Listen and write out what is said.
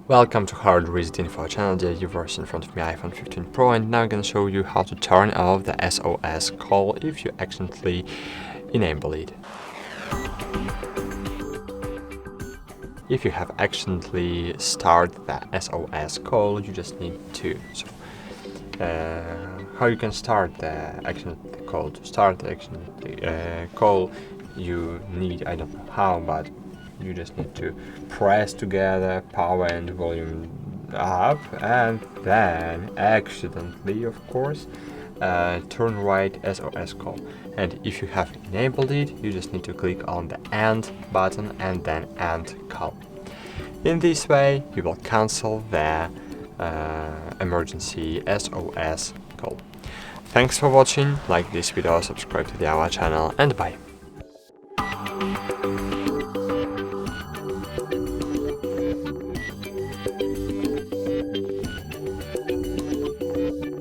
Welcome to HardReset.Info channel. The viewers in front of me iPhone 15 Pro, and now I'm gonna show you how to turn off the SOS call if you accidentally enable it. If you have accidentally started the SOS call, you just need to. How you can start the accident call? To start the accident call, you need, I don't know how, but you just need to press together power and volume up, and then accidentally, of course, turn right SOS call. And if you have enabled it, you just need to click on the end button and then end call. In this way, you will cancel the emergency SOS call. Thanks for watching, like this video, subscribe to our channel, and bye.